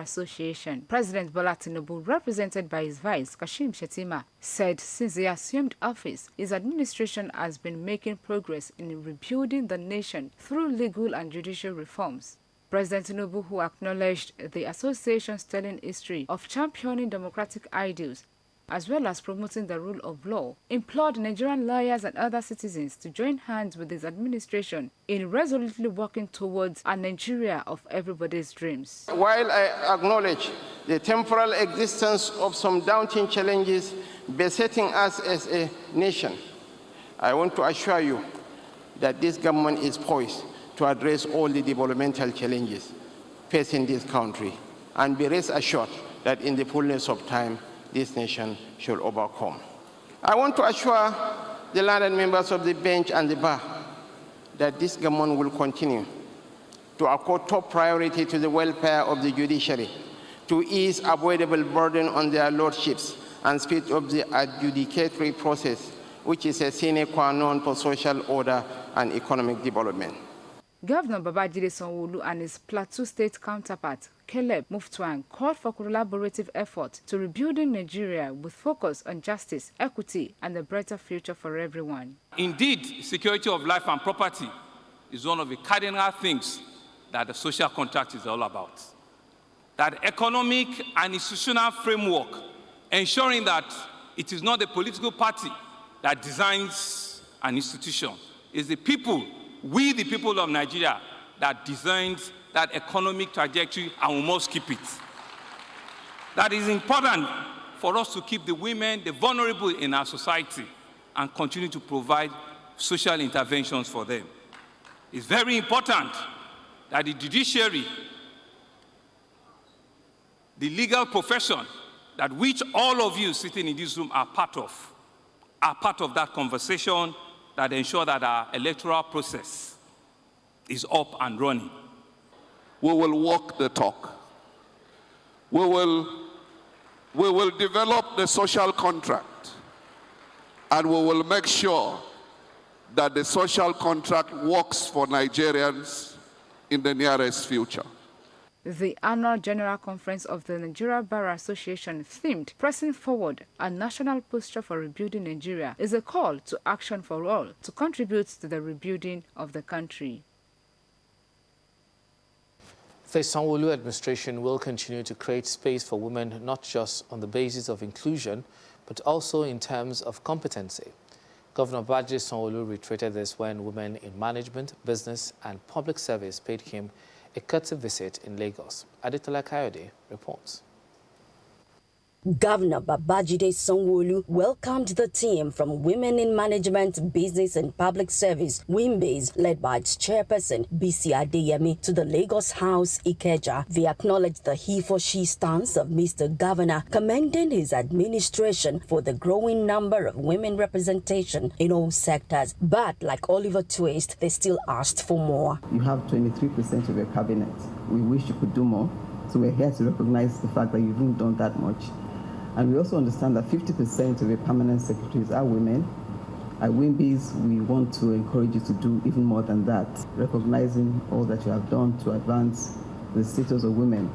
Association. President Bola Tinubu, represented by his vice, Kashim Shettima, said since he assumed office, his administration has been making progress in rebuilding the nation through legal and judicial reforms. President Tinubu, who acknowledged the association's sterling history of championing democratic ideals as well as promoting the rule of law, implored Nigerian lawyers and other citizens to join hands with his administration in resolutely working towards a Nigeria of everybody's dreams. While I acknowledge the temporal existence of some daunting challenges besetting us as a nation, I want to assure you that this government is poised to address all the developmental challenges facing this country, and be rest assured that in the fullness of time, this nation should overcome. I want to assure the learned members of the bench and the bar that this government will continue to accord top priority to the welfare of the judiciary, to ease avoidable burden on their lordships and speed up the adjudicatory process, which is a sine qua non for social order and economic development. Governor Babajide Sanwo-Olu and his Plateau State counterpart, Caleb Mutfwang, called for collaborative effort to rebuilding Nigeria with focus on justice, equity, and a brighter future for everyone. Indeed, security of life and property is one of the cardinal things that the social contract is all about. That economic and institutional framework, ensuring that it is not the political party that designs an institution, is the people, we the people of Nigeria, that designs that economic trajectory, and we must keep it. That is important for us to keep the women, the vulnerable in our society, and continue to provide social interventions for them. It's very important that the judiciary, the legal profession, that which all of you sitting in this room are part of that conversation that ensure that our electoral process is up and running. We will walk the talk. We will develop the social contract, and we will make sure that the social contract works for Nigerians in the nearest future. The annual General Conference of the Nigeria Bar Association, themed Pressing Forward, a National Posture for Rebuilding Nigeria, is a call to action for all to contribute to the rebuilding of the country. The Sanwo-Olu administration will continue to create space for women, not just on the basis of inclusion, but also in terms of competency. Governor Babajide Sanwo-Olu reiterated this when women in management, business, and public service paid him a courtesy visit in Lagos. Adetola Kayode reports. Governor Babajide Sanwo-Olu welcomed the team from Women in Management, Business and Public Service, WIMBAS, led by its chairperson, Bisi Adeyemi, to the Lagos House, Ikeja. They acknowledged the he-for-she stance of Mr. Governor, commending his administration for the growing number of women representation in all sectors. But like Oliver Twist, they still asked for more. You have 23% of your cabinet. We wish you could do more. So we're here to recognize the fact that you haven't done that much. And we also understand that 50% of your permanent secretaries are women. At WIMBAS, we want to encourage you to do even more than that, recognizing all that you have done to advance the status of women,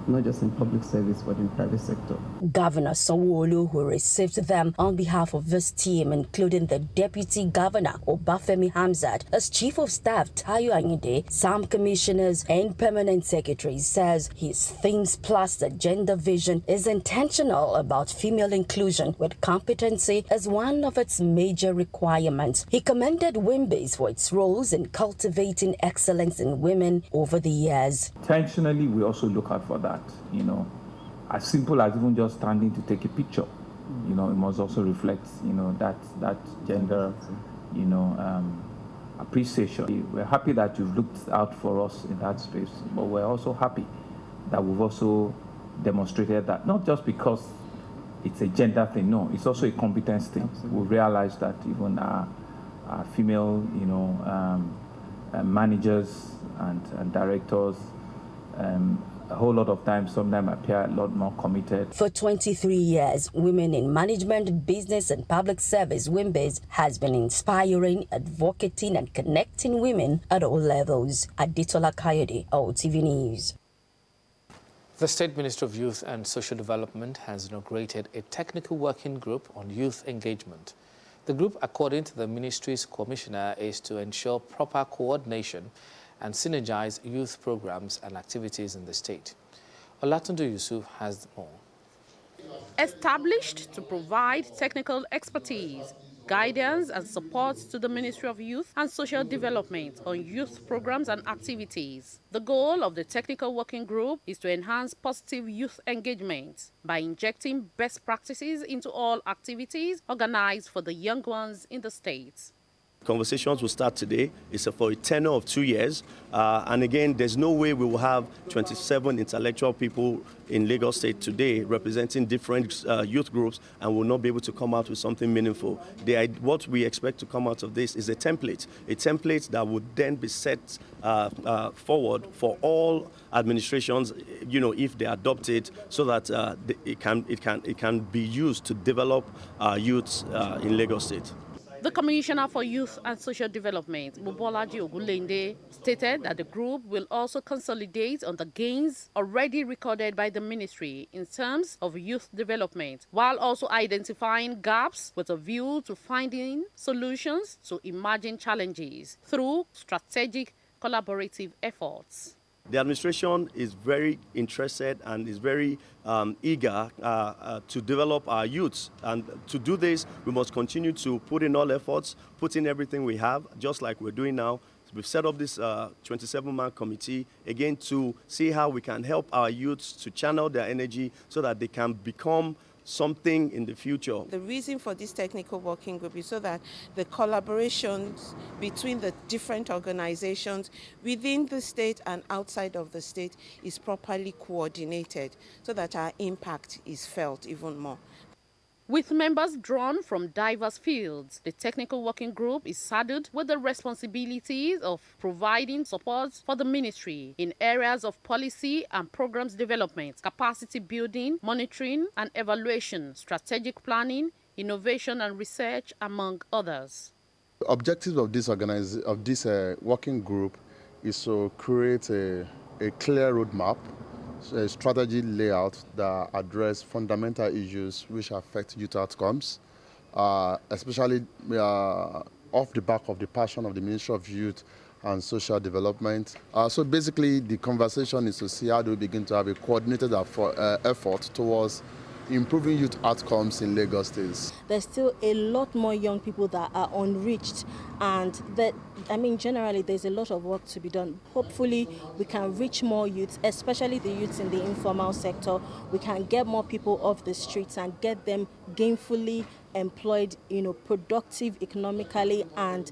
not just in public service, but in private sector. Governor Sanwo-Olu, who received them on behalf of this team, including the Deputy Governor, Obafemi Hamzat, as Chief of Staff, Tayo Ayinde, some commissioners and permanent secretaries, says his Themes Plus the gender vision is intentional about female inclusion, with competency as one of its major requirements. He commended WIMBAS for its roles in cultivating excellence in women over the years. Intentionally, we also look out for that. As simple as even just standing to take a picture, it must also reflect, that gender, appreciation. We're happy that you've looked out for us in that space, but we're also happy that we've also demonstrated that, not just because it's a gender thing, no, it's also a competence thing. We realize that even our female, managers and directors, a whole lot of times, sometimes appear a lot more committed. For 23 years, Women in Management, Business and Public Service, WIMBAS, has been inspiring, advocating and connecting women at all levels. Adetola Kayode, OTV News. The State Ministry of Youth and Social Development has inaugurated a technical working group on youth engagement. The group, according to the ministry's commissioner, is to ensure proper coordination and synergize youth programs and activities in the state. Olatunde Yusuf has more. Established to provide technical expertise, guidance and support to the Ministry of Youth and Social Development on youth programs and activities. The goal of the technical working group is to enhance positive youth engagement by injecting best practices into all activities organized for the young ones in the state. Conversations will start today. It's for a tenure of 2 years. And again, there's no way we will have 27 intellectual people in Lagos State today representing different youth groups and will not be able to come out with something meaningful. What we expect to come out of this is a template that would then be set forward for all administrations, if they adopt it, so that it can be used to develop youths in Lagos State. The Commissioner for Youth and Social Development, Mobolaji Ogunlende, stated that the group will also consolidate on the gains already recorded by the ministry in terms of youth development, while also identifying gaps with a view to finding solutions to emerging challenges through strategic collaborative efforts. The administration is very interested and is very eager to develop our youths. And to do this, we must continue to put in all efforts, put in everything we have, just like we're doing now. We've set up this 27-man committee, again, to see how we can help our youths to channel their energy so that they can become something in the future. The reason for this technical working group is so that the collaborations between the different organizations within the state and outside of the state is properly coordinated so that our impact is felt even more. With members drawn from diverse fields, the technical working group is saddled with the responsibilities of providing support for the ministry in areas of policy and programs development, capacity building, monitoring and evaluation, strategic planning, innovation and research, among others. The objectives of this working group is to create a clear roadmap, a strategy layout that address fundamental issues which affect youth outcomes, especially off the back of the passion of the Ministry of Youth and Social Development. So basically, the conversation is to see how do we begin to have a coordinated effort towards improving youth outcomes in Lagos State. There's still a lot more young people that are unreached, and generally there's a lot of work to be done. Hopefully we can reach more youths, especially the youths in the informal sector. We can get more people off the streets and get them gainfully employed, productive economically and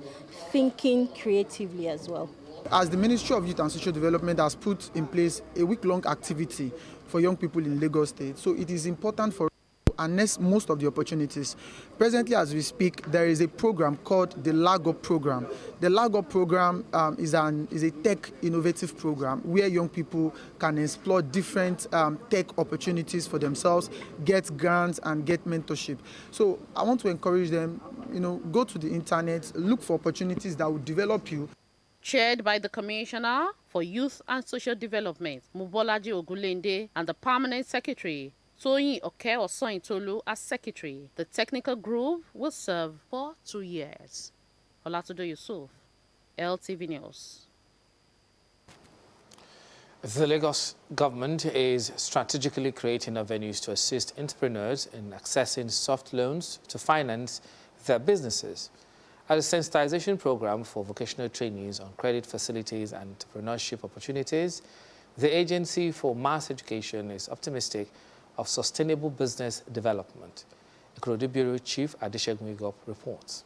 thinking creatively as well. As the Ministry of Youth and Social Development has put in place a week-long activity for young people in Lagos State, so it is important for us to harness most of the opportunities. Presently, as we speak, there is a program called the LAGOP program. The LAGOP program is a tech innovative program where young people can explore different tech opportunities for themselves, get grants and get mentorship. So I want to encourage them, go to the internet, look for opportunities that will develop you. Chaired by the Commissioner for Youth and Social Development, Mobolaji Ogunlende, and the Permanent Secretary, Toyin Oke-Osoyintolu, as Secretary, the technical group will serve for 2 years. Olatunde Yusuf, LTV News. The Lagos government is strategically creating avenues to assist entrepreneurs in accessing soft loans to finance their businesses. As a sensitization program for vocational trainees on credit facilities and entrepreneurship opportunities, the Agency for Mass Education is optimistic of sustainable business development. Ikorodu Bureau Chief Adesegun Igop reports.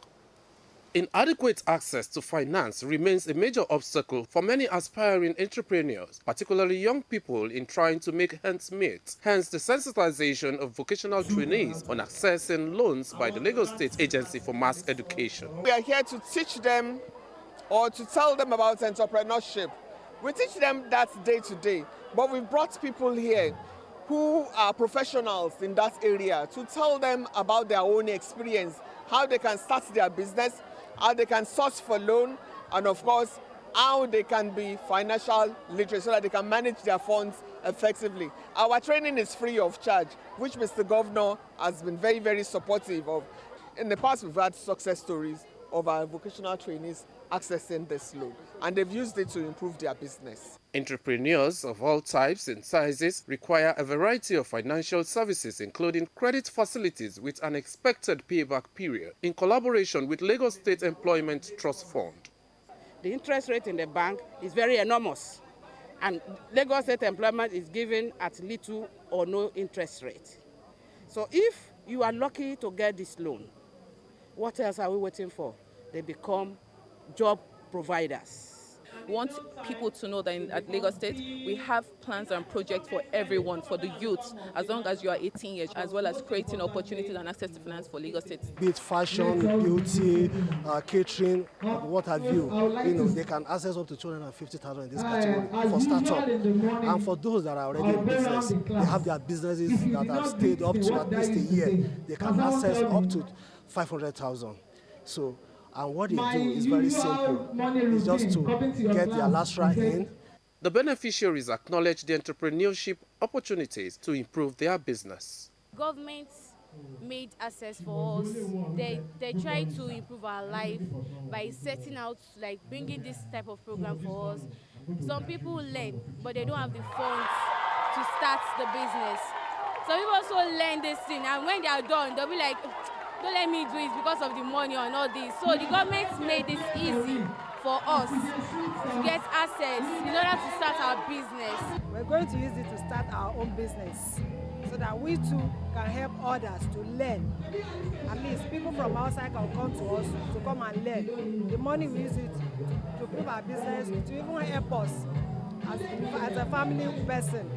Inadequate access to finance remains a major obstacle for many aspiring entrepreneurs, particularly young people in trying to make ends meet. Hence, the sensitization of vocational trainees on accessing loans by the Lagos State Agency for Mass Education. We are here to teach them or to tell them about entrepreneurship. We teach them that day to day, but we've brought people here who are professionals in that area to tell them about their own experience, how they can start their business, how they can source for loan, and of course, how they can be financial literate so that they can manage their funds effectively. Our training is free of charge, which Mr. Governor has been very, very supportive of. In the past, we've had success stories of our vocational trainees accessing this loan, and they've used it to improve their business. Entrepreneurs of all types and sizes require a variety of financial services, including credit facilities with an expected payback period, in collaboration with Lagos State Employment Trust Fund. The interest rate in the bank is very enormous, and Lagos State Employment is given at little or no interest rate. So if you are lucky to get this loan, what else are we waiting for? They become job providers. We want people to know that at Lagos State, we have plans and projects for everyone, for the youth, as long as you are 18 years, as well as creating opportunities and access to finance for Lagos State. Be it fashion, beauty, catering, what have you, they can access up to 250,000 in this category for startup. And for those that are already in business, they have their businesses that have stayed up to at least a year, they can access up to 500,000. So, and what they do is very simple. It's just to get their last ride in. The beneficiaries acknowledge the entrepreneurship opportunities to improve their business. Government made access for us. They try to improve our life by setting out, like bringing this type of program for us. Some people learn, but they don't have the funds to start the business. Some people also learn this thing, and when they are done, they'll be like, don't let me do it because of the money and all this. So the government made this easy for us to get access in order to start our business. We're going to use it to start our own business so that we too can help others to learn. At least people from outside can come to us to come and learn. The money we use it to improve our business, to even help us as a family person.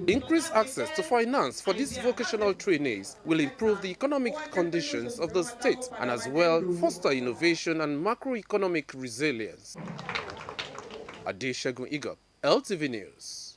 Increased access to finance for these vocational trainees will improve the economic conditions of the state and as well foster innovation and macroeconomic resilience. Adeshegun Igop, LTV News.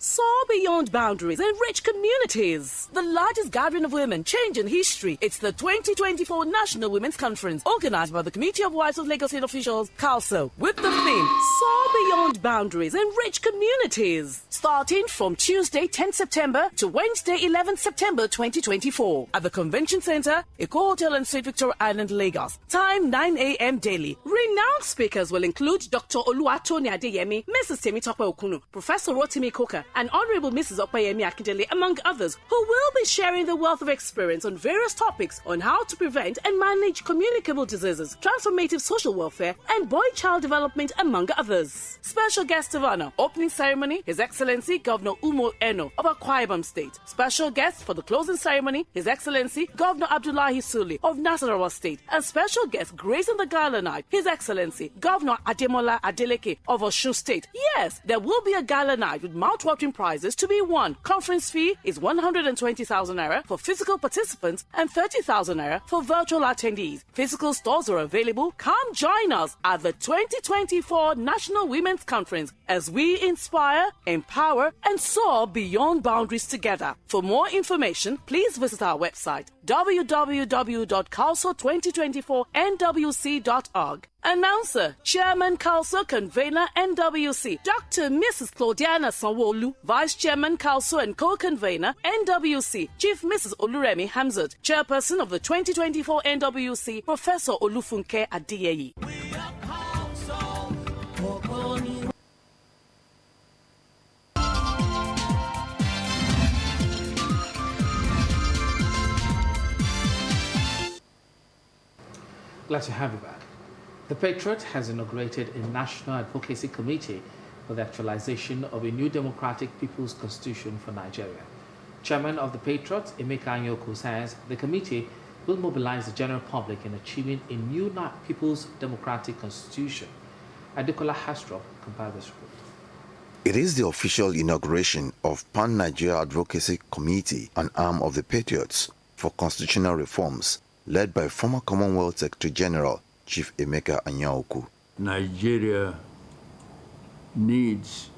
Soar beyond boundaries and reach communities. The largest gathering of women changing history. It's the 2024 National Women's Conference, organized by the Committee of Wives of Lagos State Officials, CALSO, with the theme, Soar beyond boundaries and reach communities. Starting from Tuesday, 10 September to Wednesday, 11 September 2024 at the Convention Center, Eco Hotel and Suite Victoria Island, Lagos. Time 9 a.m. daily. Renowned speakers will include Dr. Oluwatoni Adeyemi, Mrs. Temitope Okunu, Professor Rotimi Koka, and Honorable Mrs. Opayemi Akindele, among others, who will be sharing the wealth of experience on various topics on how to prevent and manage communicable diseases, transformative social welfare, and boy-child development, among others. Special guest of honor, opening ceremony, His Excellency Governor Umo Eno of Akwa Ibom State. Special guest for the closing ceremony, His Excellency Governor Abdullahi Sule of Nasarawa State. And special guest gracing the gala night, His Excellency Governor Ademola Adeleke of Osun State. Yes, there will be a gala night with mouth-watering prizes to be won. Conference fee is 120,000 naira for physical participants and 30,000 naira for virtual attendees. Physical stores are available. Come join us at the 2024 National Women's Conference as we inspire, empower, and soar beyond boundaries together. For more information, please visit our website www.calso2024nwc.org. Announcer, Chairman CALSO, Convener NWC, Dr. Mrs. Claudiana Sanwo-Olu, Vice Chairman CALSO and Co-Convener NWC, Chief Mrs. Oluremi Hamzat, Chairperson of the 2024 NWC, Professor Olufunke Adiyeyi. Glad to have you back. The Patriot has inaugurated a National Advocacy Committee for the actualization of a new democratic People's Constitution for Nigeria. Chairman of the Patriot, Emeka Anyoko, says the committee will mobilize the general public in achieving a new People's Democratic Constitution. Adekola Hastrop compiled this report. It is the official inauguration of Pan-Nigeria Advocacy Committee, an arm of the Patriots for Constitutional Reforms, led by former Commonwealth Secretary General Chief Emeka Anyaoku. Nigeria needs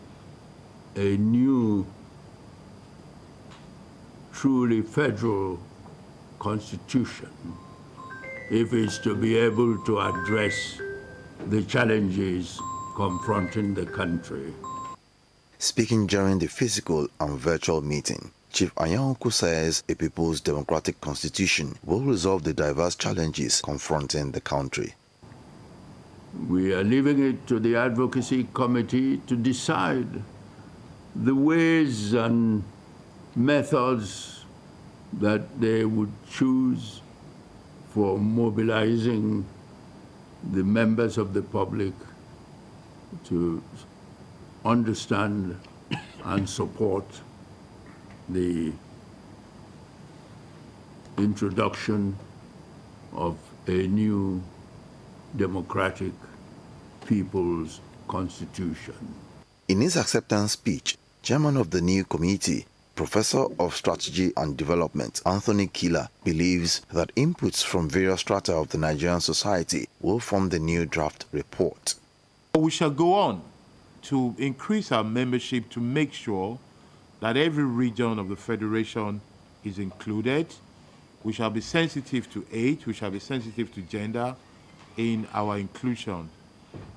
a new, truly federal constitution if it's to be able to address the challenges confronting the country. Speaking during the physical and virtual meeting, Chief Anyaoku says a people's democratic constitution will resolve the diverse challenges confronting the country. We are leaving it to the Advocacy Committee to decide the ways and methods that they would choose for mobilizing the members of the public to understand and support the introduction of a new democratic people's constitution. In his acceptance speech, Chairman of the new committee, Professor of Strategy and Development Anthony Kila, believes that inputs from various strata of the Nigerian society will form the new draft report. We shall go on to increase our membership to make sure that every region of the Federation is included. We shall be sensitive to age, we shall be sensitive to gender in our inclusion.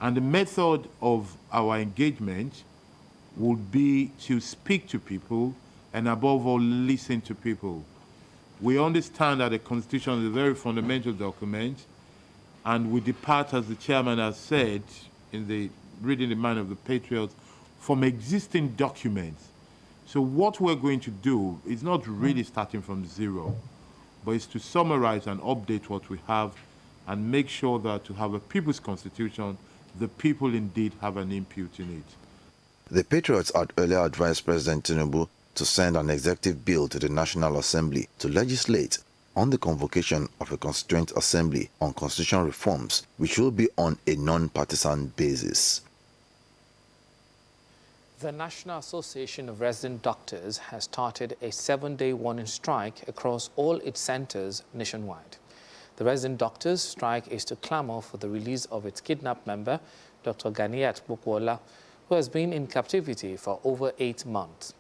And the method of our engagement would be to speak to people and above all, listen to people. We understand that the Constitution is a very fundamental document, and we depart, as the chairman has said, in the reading the mind of the Patriots, from existing documents. So what we're going to do is not really starting from zero, but it's to summarize and update what we have and make sure that to have a people's constitution, the people indeed have an input in it. The Patriots had earlier advised President Tinubu to send an executive bill to the National Assembly to legislate on the convocation of a constituent assembly on constitutional reforms, which will be on a non-partisan basis. The National Association of Resident Doctors has started a 7-day warning strike across all its centers nationwide. The resident doctors' strike is to clamor for the release of its kidnapped member, Dr. Ganiat Bukwola, who has been in captivity for over 8 months.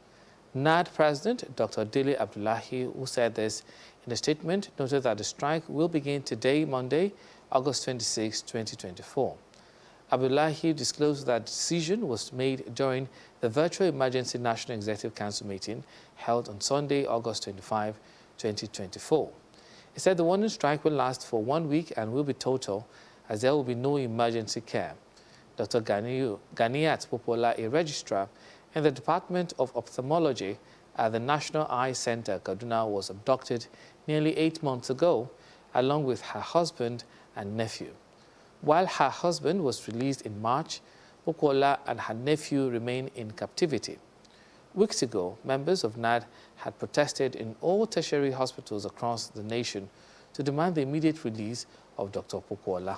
NAD President Dr. Dele Abdullahi, who said this in a statement, noted that the strike will begin today, Monday, August 26, 2024. Abdullahi disclosed that the decision was made during the virtual Emergency National Executive Council meeting held on Sunday, August 25, 2024. He said the warning strike will last for 1 week and will be total, as there will be no emergency care. Dr. Ganiat Bukwola, a registrar in the Department of Ophthalmology at the National Eye Center, Kaduna, was abducted nearly 8 months ago, along with her husband and nephew. While her husband was released in March, Bukwola and her nephew remain in captivity. Weeks ago, members of NAD had protested in all tertiary hospitals across the nation to demand the immediate release of Dr. Bukwola.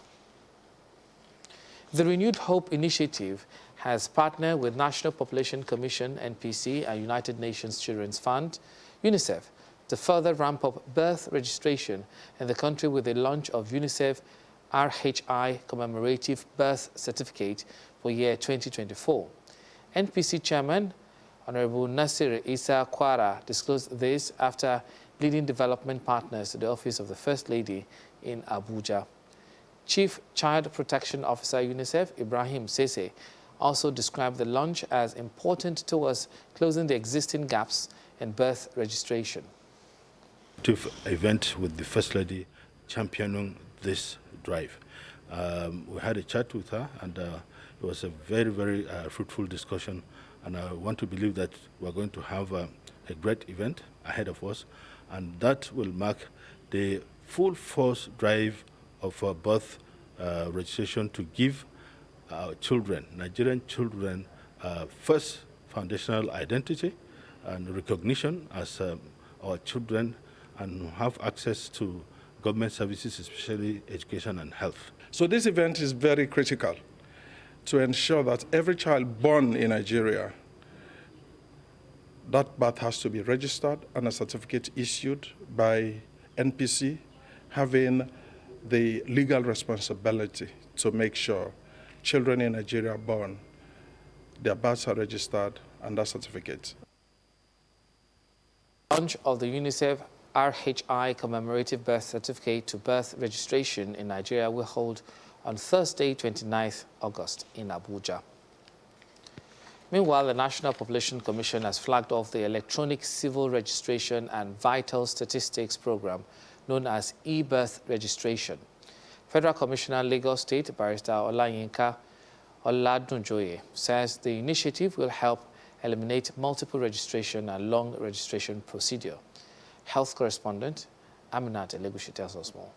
The Renewed Hope Initiative has partnered with National Population Commission, NPC, and United Nations Children's Fund, UNICEF, to further ramp up birth registration in the country with the launch of UNICEF RHI Commemorative Birth Certificate for year 2024. NPC Chairman Honorable Nasir Isa Kwara disclosed this after leading development partners to the Office of the First Lady in Abuja. Chief Child Protection Officer UNICEF Ibrahim Sese also described the launch as important towards closing the existing gaps in birth registration. Event with the First Lady championing this drive. We had a chat with her, and it was a very, very fruitful discussion, and I want to believe that we're going to have a great event ahead of us, and that will mark the full force drive of birth registration to give our children, Nigerian children, first foundational identity and recognition as our children, and have access to government services, especially education and health. So this event is very critical to ensure that every child born in Nigeria, that birth has to be registered and a certificate issued by NPC, having the legal responsibility to make sure children in Nigeria born, their births are registered and that certificate. Launch of the UNICEF RHI commemorative birth certificate to birth registration in Nigeria will hold on Thursday, 29th August in Abuja. Meanwhile, the National Population Commission has flagged off the electronic civil registration and vital statistics program known as e-birth registration. Federal Commissioner Lagos State Barrister Olayinka Oladunjoye says the initiative will help eliminate multiple registration and long registration procedure. Health correspondent Aminat Elegushi tells us more.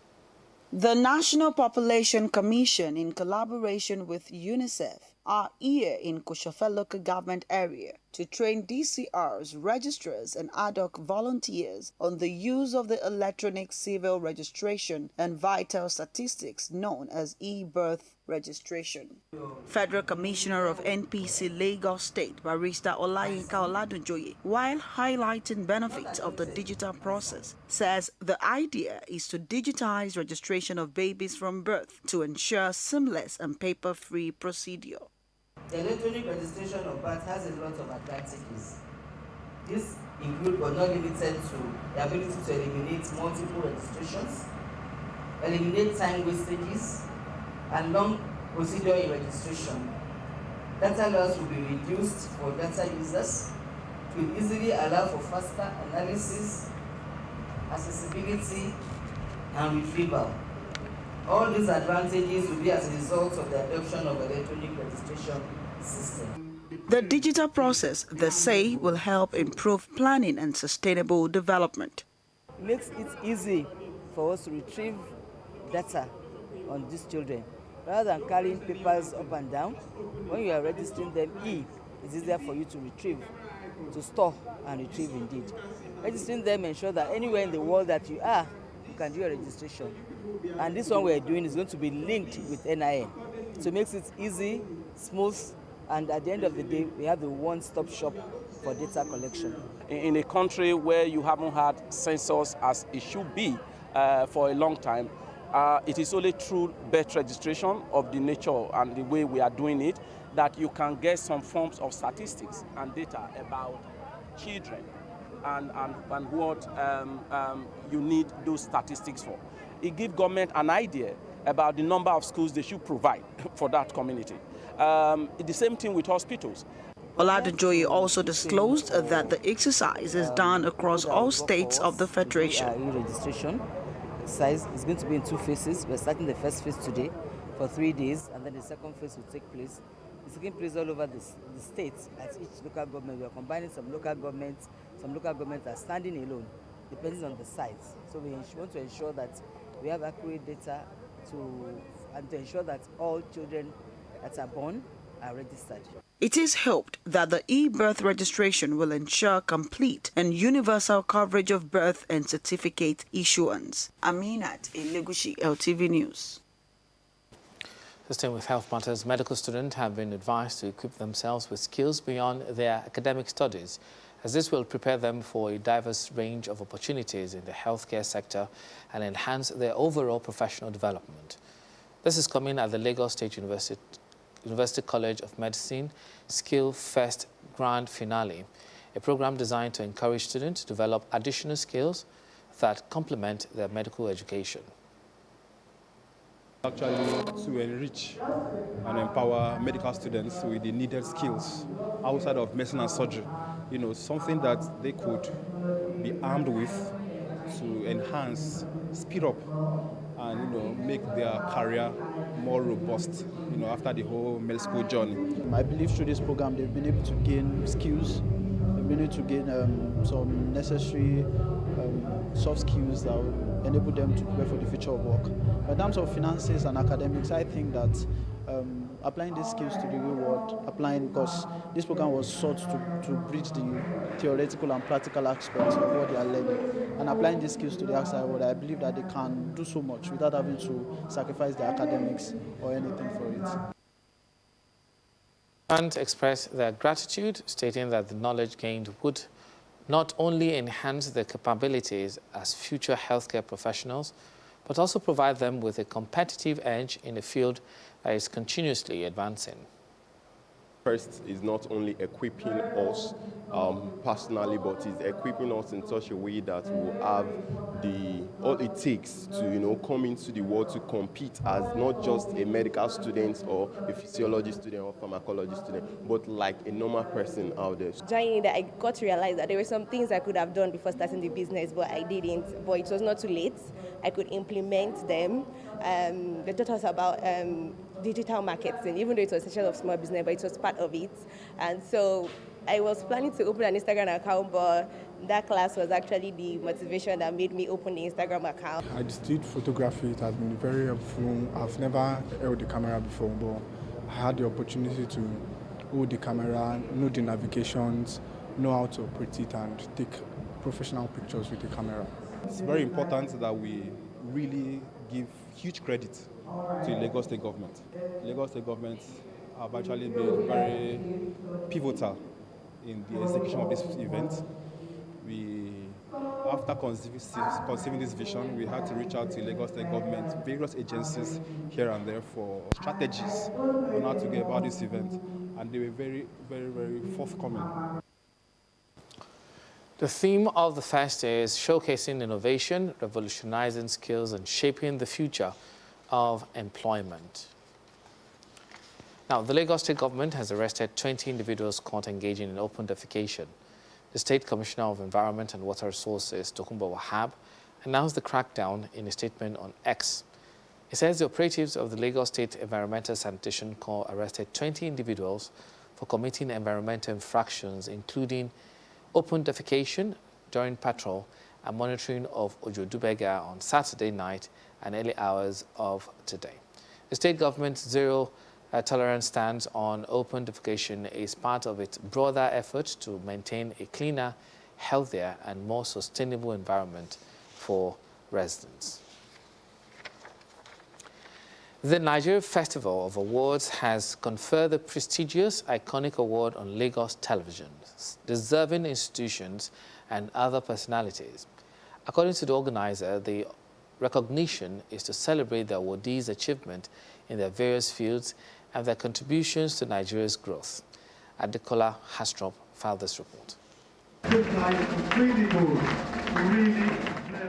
The National Population Commission, in collaboration with UNICEF, are here in Koshofe local government area to train DCRs, registrars and ad hoc volunteers on the use of the electronic civil registration and vital statistics known as e-birth registration. Federal Commissioner of NPC Lagos State, Barrister Olayinka Oladunjoye, while highlighting benefits of the digital process, says the idea is to digitize registration of babies from birth to ensure seamless and paper-free procedure. The electronic registration of birth has a lot of advantages. This include but not limited to the ability to eliminate multiple registrations, eliminate time wastages, and long procedure in registration. Data loss will be reduced for data users. It will easily allow for faster analysis, accessibility, and retrieval. All these advantages will be as a result of the adoption of electronic registration system. The digital process, they say, will help improve planning and sustainable development. It makes it easy for us to retrieve data on these children. Rather than carrying papers up and down, when you are registering them, it's easier for you to retrieve, to store and retrieve indeed. Registering them ensures that anywhere in the world that you are, you can do a registration. And this one we're doing is going to be linked with NIN. So it makes it easy, smooth, and at the end of the day, we have the one-stop shop for data collection. In a country where you haven't had census as it should be for a long time, it is only through birth registration of the nature and the way we are doing it that you can get some forms of statistics and data about children and what you need those statistics for. It gives government an idea about the number of schools they should provide for that community. The same thing with hospitals. Oladunjoye also disclosed that the exercise is done across all states of the Federation. Registration exercise is going to be in 2 phases. We're starting the first phase today for 3 days, and then the second phase will take place. It's taking place all over the states at each local government. We are combining some local governments are standing alone, depending on the sites. So we want to ensure that we have accurate data and to ensure that all children that are born are registered. It is hoped that the e-birth registration will ensure complete and universal coverage of birth and certificate issuance. Aminat Elegushi, LTV News. Staying with health matters, medical students have been advised to equip themselves with skills beyond their academic studies, as this will prepare them for a diverse range of opportunities in the healthcare sector and enhance their overall professional development. This is coming at the Lagos State University College of Medicine Skill Fest Grand Finale, a program designed to encourage students to develop additional skills that complement their medical education. Actually, to enrich and empower medical students with the needed skills outside of medicine and surgery, something that they could be armed with to enhance, speed up, and make their career more robust, after the whole medical school journey. I believe through this program they've been able to gain skills, they've been able to gain some necessary soft skills that will enable them to prepare for the future of work. But in terms of finances and academics, I think that applying these skills to the real world, because this program was sought to bridge the theoretical and practical aspects of what they are learning, and applying these skills to the outside world, I believe that they can do so much without having to sacrifice their academics or anything for it. And expressed their gratitude, stating that the knowledge gained would not only enhance their capabilities as future healthcare professionals, but also provide them with a competitive edge in a field that is continuously advancing. First is not only equipping us personally, but is equipping us in such a way that we'll have all it takes to come into the world to compete as not just a medical student or a physiology student or pharmacology student, but like a normal person out there. Joining that, I got to realize that there were some things I could have done before starting the business, but I didn't. But it was not too late. I could implement them. They taught us about digital marketing, even though it was a section of small business, but it was part of it. And so I was planning to open an Instagram account, but that class was actually the motivation that made me open the Instagram account. I did photography. It has been very helpful. I've never held the camera before, but I had the opportunity to hold the camera, know the navigations, know how to operate it, and take professional pictures with the camera. It's very important that we really give huge credit to the Lagos State government. Lagos State government have actually been very pivotal in the execution of this event. After conceiving this vision, we had to reach out to Lagos State government, various agencies here and there for strategies on how to get about this event, and they were very, very, very forthcoming. The theme of the fest is showcasing innovation, revolutionizing skills, and shaping the future of employment. Now, the Lagos State government has arrested 20 individuals caught engaging in open defecation. The State Commissioner of Environment and Water Resources, Tokunbo Wahab, announced the crackdown in a statement on X. He says the operatives of the Lagos State Environmental Sanitation Corps arrested 20 individuals for committing environmental infractions, including open defecation during patrol and monitoring of Ojo Dubega on Saturday night and early hours of today. The state government's zero tolerance stance on open defecation is part of its broader effort to maintain a cleaner, healthier, and more sustainable environment for residents. The Nigeria Festival of Awards has conferred the prestigious Iconic Award on Lagos television, deserving institutions and other personalities. According to the organizer, the recognition is to celebrate the awardees' achievement in their various fields and their contributions to Nigeria's growth. Adekola Hastrop filed this report.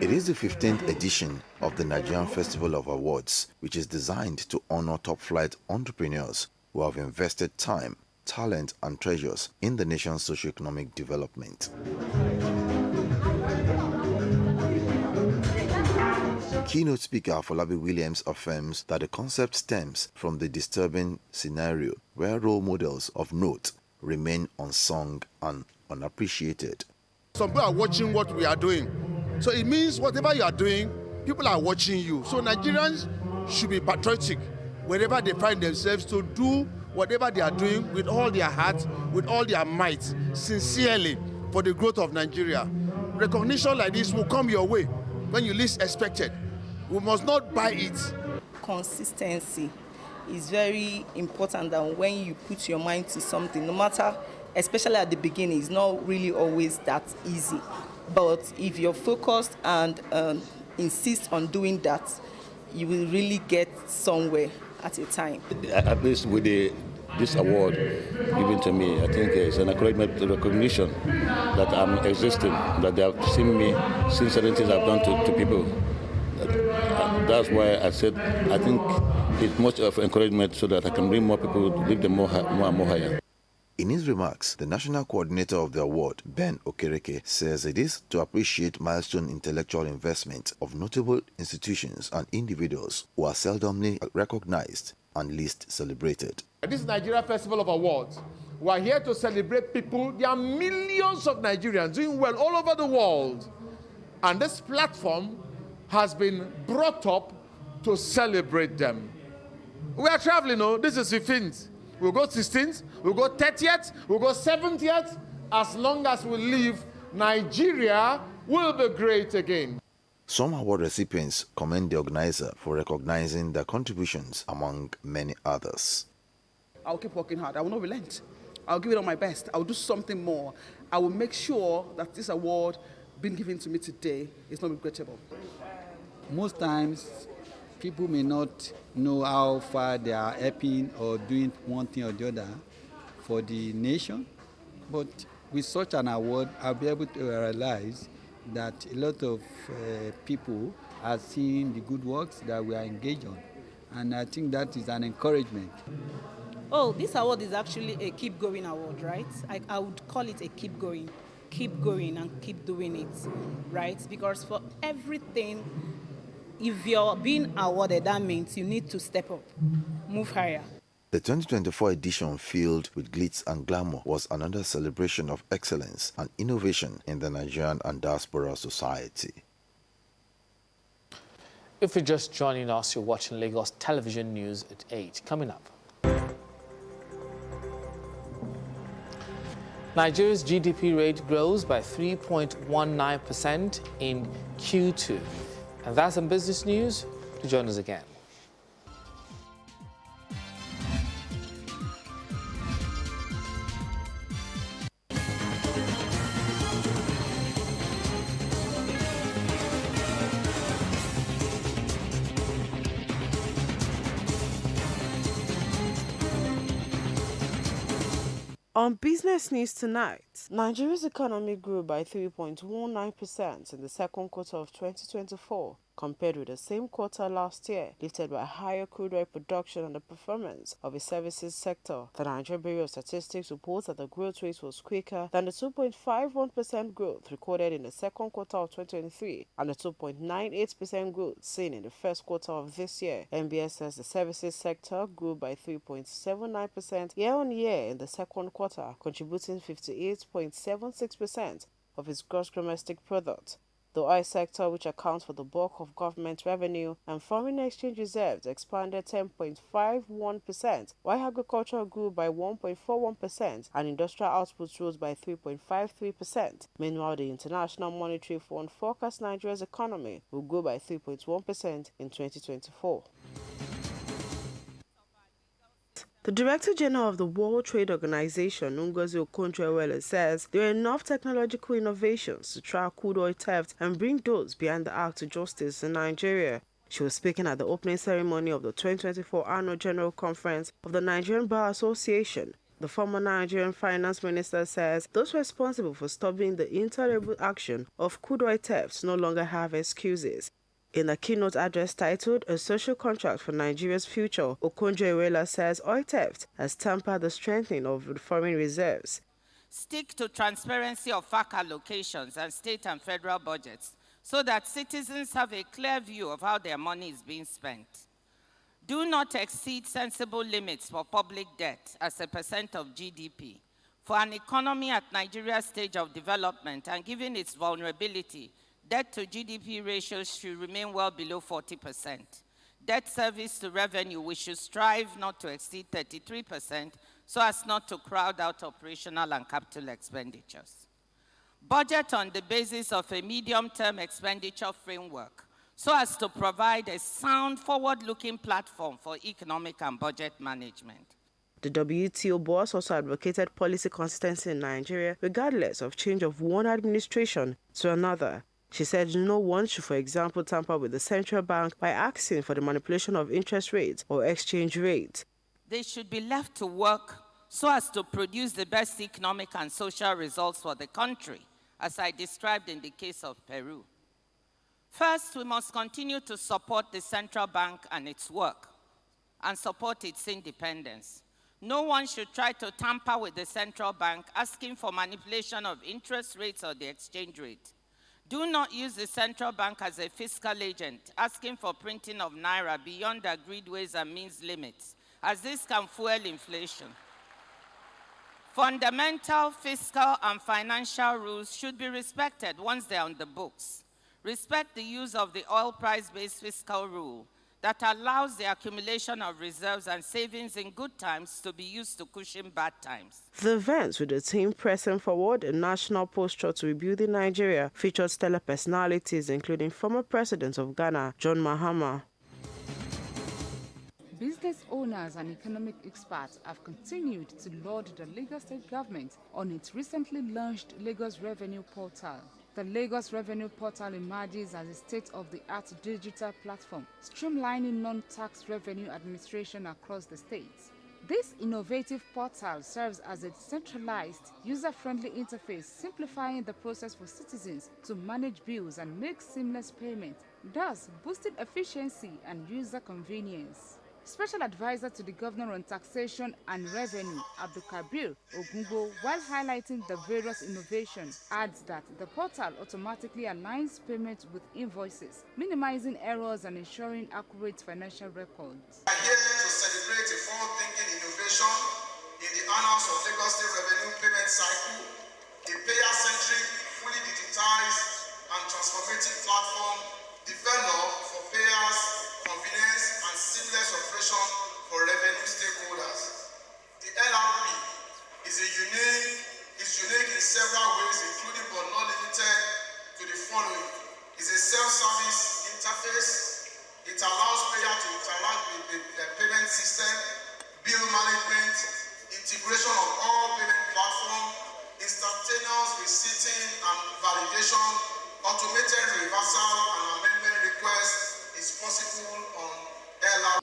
It is the 15th edition of the Nigerian Festival of Awards, which is designed to honor top-flight entrepreneurs who have invested time, talent, and treasures in the nation's socio-economic development. Keynote speaker Afolabi Williams affirms that the concept stems from the disturbing scenario where role models of note remain unsung and unappreciated. Some people are watching what we are doing. So it means whatever you are doing, people are watching you. So Nigerians should be patriotic wherever they find themselves to do whatever they are doing with all their heart, with all their might, sincerely for the growth of Nigeria. Recognition like this will come your way when you least expect it. We must not buy it. Consistency is very important, that when you put your mind to something, no matter, especially at the beginning, it's not really always that easy. But if you're focused and insist on doing that, you will really get somewhere at a time. At least with this award given to me, I think it's an recognition that I'm existing, that they have seen me, seen certain things I've done to people. That's why I said I think it's much of encouragement so that I can bring more people, lift them more and more higher. In his remarks, the national coordinator of the award, Ben Okereke, says it is to appreciate milestone intellectual investment of notable institutions and individuals who are seldomly recognized and least celebrated. This Nigeria Festival of Awards, we are here to celebrate people. There are millions of Nigerians doing well all over the world. And this platform has been brought up to celebrate them. We are traveling, this is 15th. We'll go 16th, we'll go 30th, we'll go 70th. As long as we live, Nigeria will be great again. Some award recipients commend the organizer for recognizing their contributions among many others. I'll keep working hard. I will not relent. I'll give it all my best. I'll do something more. I will make sure that this award being given to me today is not regrettable. Most times, people may not know how far they are helping or doing one thing or the other for the nation, but with such an award, I'll be able to realize that a lot of people are seeing the good works that we are engaged on, and I think that is an encouragement. Oh, this award is actually a keep going award, right? I would call it a keep going and keep doing it, right? Because for everything, if you're being awarded, that means you need to step up, move higher. The 2024 edition, filled with glitz and glamour, was another celebration of excellence and innovation in the Nigerian and diaspora society. If you're just joining us, you're watching Lagos Television News at 8. Coming up. Nigeria's GDP rate grows by 3.19% in Q2. And that's some business news. To join us again. On business news tonight, Nigeria's economy grew by 3.19% in the second quarter of 2024 compared with the same quarter last year, lifted by higher crude oil production and the performance of the services sector. The Nigerian Bureau of Statistics reports that the growth rate was quicker than the 2.51% growth recorded in the second quarter of 2023 and the 2.98% growth seen in the first quarter of this year. NBS says the services sector grew by 3.79% year-on-year in the second quarter, contributing 58.76% of its gross domestic product. The oil sector, which accounts for the bulk of government revenue and foreign exchange reserves, expanded 10.51%, while agriculture grew by 1.41% and industrial output rose by 3.53%. Meanwhile, the International Monetary Fund forecasts Nigeria's economy will grow by 3.1% in 2024. The Director General of the World Trade Organization, Ngozi Okonjo-Iweala, says there are enough technological innovations to track crude oil theft and bring those behind the act to justice in Nigeria. She was speaking at the opening ceremony of the 2024 Annual General Conference of the Nigerian Bar Association. The former Nigerian finance minister says those responsible for stopping the intolerable action of crude oil theft no longer have excuses. In a keynote address titled A Social Contract for Nigeria's Future, Okonjo-Iweala says oil theft has tempered the strengthening of the foreign reserves. Stick to transparency of FAC allocations and state and federal budgets so that citizens have a clear view of how their money is being spent. Do not exceed sensible limits for public debt as a percent of GDP. For an economy at Nigeria's stage of development and given its vulnerability, debt to GDP ratios should remain well below 40%. Debt service to revenue, we should strive not to exceed 33% so as not to crowd out operational and capital expenditures. Budget on the basis of a medium-term expenditure framework so as to provide a sound, forward-looking platform for economic and budget management. The WTO boss also advocated policy consistency in Nigeria regardless of change of one administration to another. She said no one should, for example, tamper with the central bank by asking for the manipulation of interest rates or exchange rates. They should be left to work so as to produce the best economic and social results for the country, as I described in the case of Peru. First, we must continue to support the central bank and its work, and support its independence. No one should try to tamper with the central bank, asking for manipulation of interest rates or the exchange rate. Do not use the central bank as a fiscal agent, asking for printing of naira beyond agreed ways and means limits, as this can fuel inflation. Fundamental fiscal and financial rules should be respected once they're on the books. Respect the use of the oil price-based fiscal rule that allows the accumulation of reserves and savings in good times to be used to cushion bad times. The event, with the team pressing forward a national posture to rebuilding Nigeria, featured stellar personalities including former President of Ghana, John Mahama. business owners and economic experts have continued to laud the Lagos State government on its recently launched Lagos Revenue Portal. The Lagos Revenue Portal emerges as a state-of-the-art digital platform, streamlining non-tax revenue administration across the states. This innovative portal serves as a centralized, user-friendly interface, simplifying the process for citizens to manage bills and make seamless payments, thus boosting efficiency and user convenience. Special Advisor to the Governor on Taxation and Revenue, Abdulkabir Ogunbo, while highlighting the various innovations, adds that the portal automatically aligns payments with invoices, minimizing errors and ensuring accurate financial records. We are here to celebrate a forward-thinking innovation in the annals of Lagos State revenue payment cycle, a payer-centric, fully digitized and transformative platform developed for payers, convenience and seamless operation for revenue stakeholders. The LRP is unique in several ways, including but not limited to the following. It's a self-service interface. It allows payers to interact with the payment system, bill management, integration of all payment platforms, instantaneous receipting and validation, automated reversal and amendment requests is possible on LRP.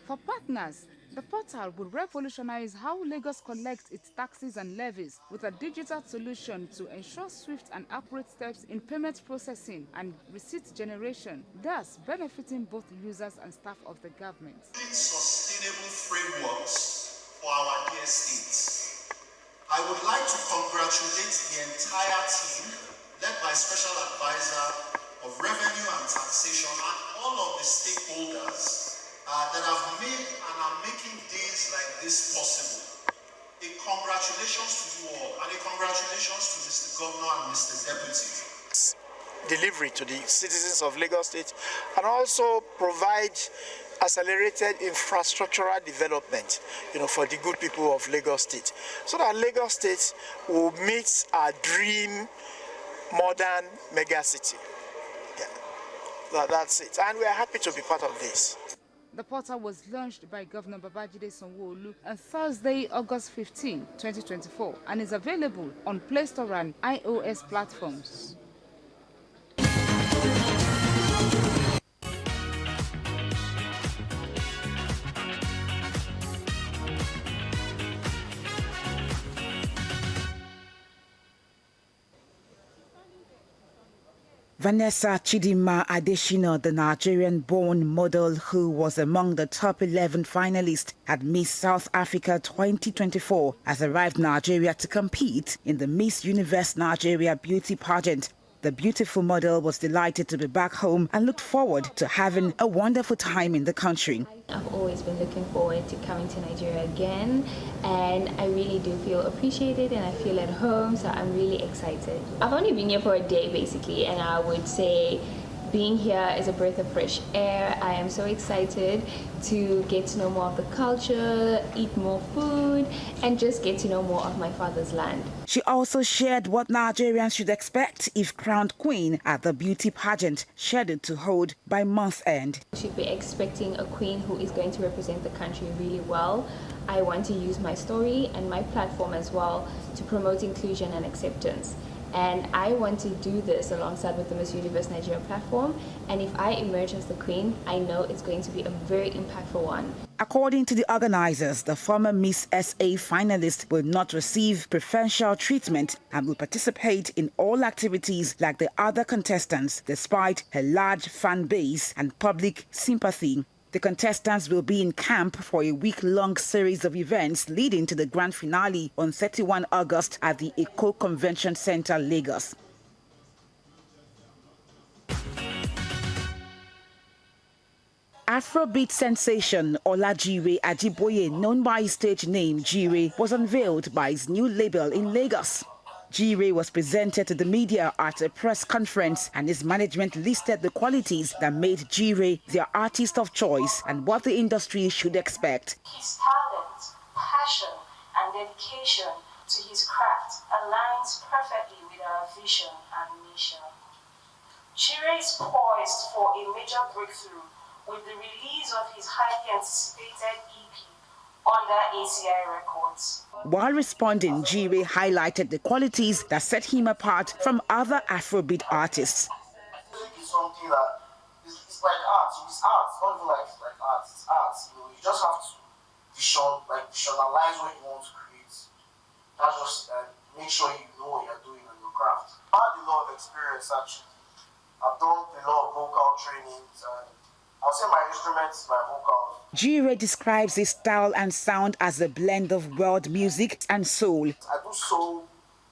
For partners, the portal would revolutionize how Lagos collects its taxes and levies with a digital solution to ensure swift and accurate steps in payment processing and receipt generation, thus benefiting both users and staff of the government. Sustainable frameworks for our dear states. I would like to congratulate the entire team led by Special Advisor of Revenue and Taxation and all of the stakeholders that have made and are making days like this possible. A congratulations to you all and a congratulations to Mr. Governor and Mr. Deputy. Delivery to the citizens of Lagos State and also provide accelerated infrastructural development, for the good people of Lagos State, so that Lagos State will meet our dream modern megacity. Yeah, that's it, and we are happy to be part of this. The portal was launched by Governor Babajide Sanwo-Olu on Thursday, August 15, 2024, and is available on Play Store and iOS platforms. Vanessa Chidinma Adesina, the Nigerian-born model who was among the top 11 finalists at Miss South Africa 2024, has arrived in Nigeria to compete in the Miss Universe Nigeria beauty pageant. The beautiful model was delighted to be back home and looked forward to having a wonderful time in the country. I've always been looking forward to coming to Nigeria again, and I really do feel appreciated and I feel at home, so I'm really excited. I've only been here for a day basically, and I would say being here is a breath of fresh air. I am so excited to get to know more of the culture, eat more food, and just get to know more of my father's land. She also shared what Nigerians should expect if crowned queen at the beauty pageant scheduled to hold by month end. You should be expecting a queen who is going to represent the country really well. I want to use my story and my platform as well to promote inclusion and acceptance. And I want to do this alongside with the Miss Universe Nigeria platform. And if I emerge as the queen, I know it's going to be a very impactful one. According to the organizers, the former Miss SA finalist will not receive preferential treatment and will participate in all activities like the other contestants, despite her large fan base and public sympathy. The contestants will be in camp for a week-long series of events leading to the grand finale on 31 August at the Eko Convention Center, Lagos. Afrobeat sensation Olajire Ajiboye, known by his stage name Jire, was unveiled by his new label in Lagos. Jire was presented to the media at a press conference, and his management listed the qualities that made Jire their artist of choice and what the industry should expect. His talent, passion, and dedication to his craft aligns perfectly with our vision and mission. Jire is poised for a major breakthrough with the release of his highly anticipated EP under ACI Records. While responding, Jire highlighted the qualities that set him apart from other Afrobeat artists. Music is something that it's like art. It's art. It's not even like art. It's art. You just have to visualize what you want to create. That's just make sure you know what you're doing on your craft. I had a lot of experience actually. I've done a lot of vocal trainings and I'll say my instrument is my vocals. Jire describes his style and sound as a blend of world music and soul. I do soul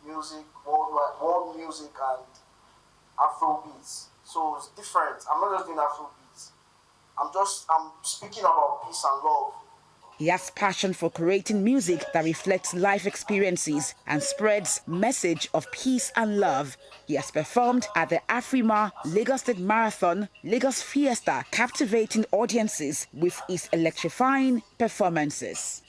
music, world music and Afro beats. So it's different. I'm not just doing Afro beats. I'm speaking about peace and love. He has passion for creating music that reflects life experiences and spreads message of peace and love. He has performed at the Afrima Lagos State Marathon, Lagos Fiesta, captivating audiences with his electrifying performances.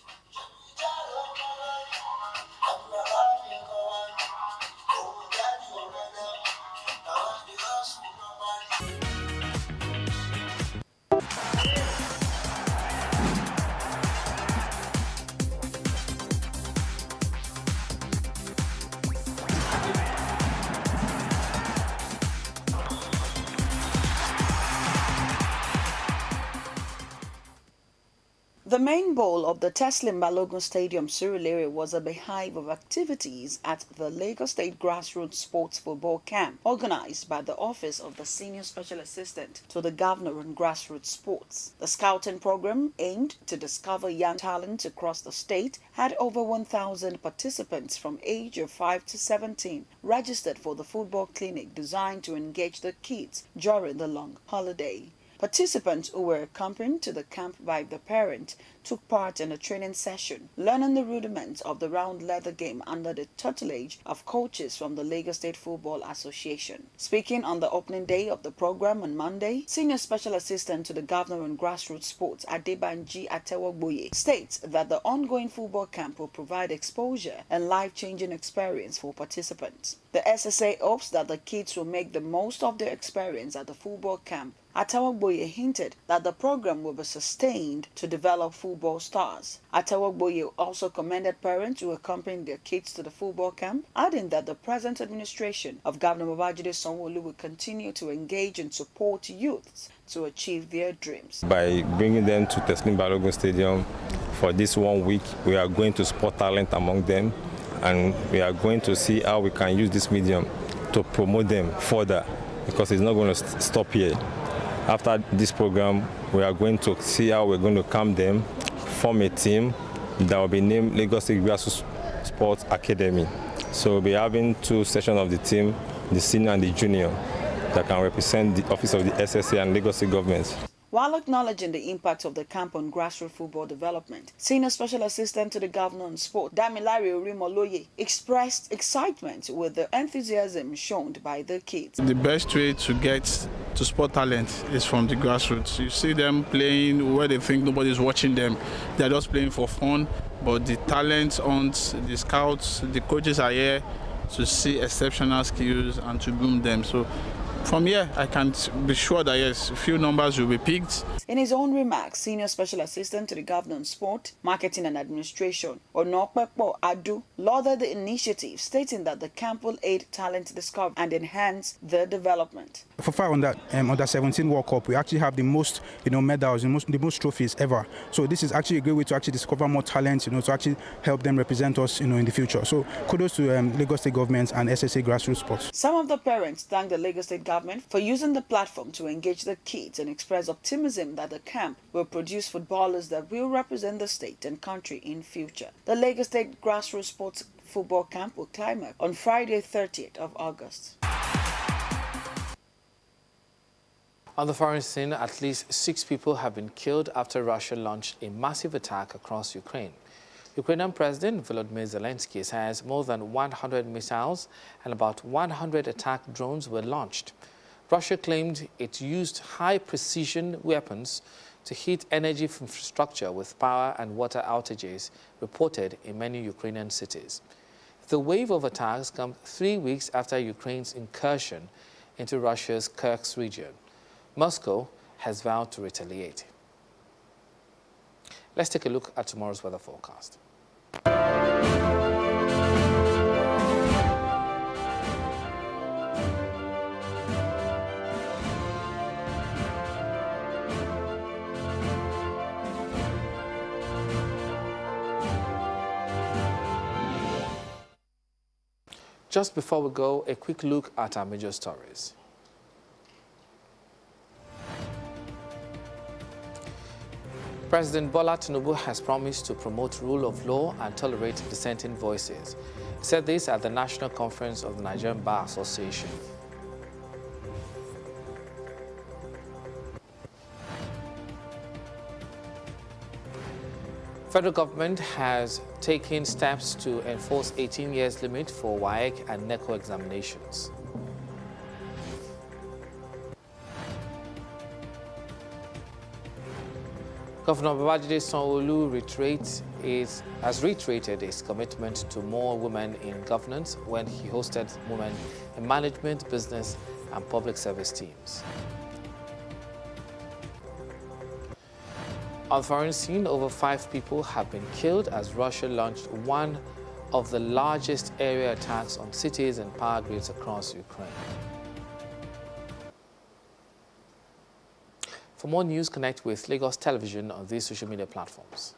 The main bowl of the Teslim Balogun Stadium, Surulere, was a beehive of activities at the Lagos State Grassroots Sports Football Camp, organized by the Office of the Senior Special Assistant to the Governor on Grassroots Sports. The scouting program, aimed to discover young talent across the state, had over 1,000 participants from age of 5 to 17 registered for the football clinic designed to engage the kids during the long holiday. Participants who were accompanied to the camp by the parent took part in a training session, learning the rudiments of the round leather game under the tutelage of coaches from the Lagos State Football Association. Speaking on the opening day of the program on Monday, Senior Special Assistant to the Governor on Grassroots Sports, Adebanji Atewogboye, states that the ongoing football camp will provide exposure and life-changing experience for participants. The SSA hopes that the kids will make the most of their experience at the football camp. Atewogboye hinted that the program will be sustained to develop football stars. Atewogboye also commended parents who accompanied their kids to the football camp, adding that the present administration of Governor Babajide Sanwo-Olu will continue to engage and support youths to achieve their dreams. By bringing them to Teslim Balogun Stadium for this 1 week, we are going to spot talent among them, and we are going to see how we can use this medium to promote them further, because it's not going to stop here. After this program, we are going to see how we're going to camp them, form a team that will be named Lagos State Grassroots Sports Academy. So we'll be having 2 sessions of the team, the senior and the junior, that can represent the office of the SSA and Lagos State governments. While acknowledging the impact of the camp on grassroots football development, Senior Special Assistant to the Governor on Sport, Damilare Orimoloye, expressed excitement with the enthusiasm shown by the kids. The best way to get to sport talent is from the grassroots. You see them playing where they think nobody's watching them. They're just playing for fun, but the talent hunts, the scouts, the coaches are here to see exceptional skills and to groom them. So from here, I can be sure that yes, a few numbers will be picked. In his own remarks, Senior Special Assistant to the Governor on Sport, Marketing and Administration, Onokpepo Adu, lauded the initiative, stating that the camp will aid talent discovery and enhance their development. For far on that under 17 World Cup, we actually have the most medals, the most trophies ever. So this is actually a great way to actually discover more talent, to actually help them represent us, in the future. So kudos to Lagos State government and SSA Grassroots Sports. Some of the parents thanked the Lagos State government for using the platform to engage the kids and express optimism that the camp will produce footballers that will represent the state and country in future. The Lagos State Grassroots Sports Football Camp will climax on Friday, 30th of August. On the foreign scene, at least 6 people have been killed after Russia launched a massive attack across Ukraine. Ukrainian President Volodymyr Zelensky says more than 100 missiles and about 100 attack drones were launched. Russia claimed it used high-precision weapons to hit energy infrastructure with power and water outages reported in many Ukrainian cities. The wave of attacks comes 3 weeks after Ukraine's incursion into Russia's Kursk region. Moscow has vowed to retaliate. Let's take a look at tomorrow's weather forecast. Just before we go, a quick look at our major stories. President Bola Tinubu has promised to promote rule of law and tolerate dissenting voices. He said this at the National Conference of the Nigerian Bar Association. Federal government has taken steps to enforce 18 years limit for WAEC and NECO examinations. Governor Babajide Sanwo-Olu has reiterated his commitment to more women in governance when he hosted women in management, business, and public service teams. On the foreign scene, over 5 people have been killed as Russia launched one of the largest area attacks on cities and power grids across Ukraine. For more news, connect with Lagos Television on these social media platforms.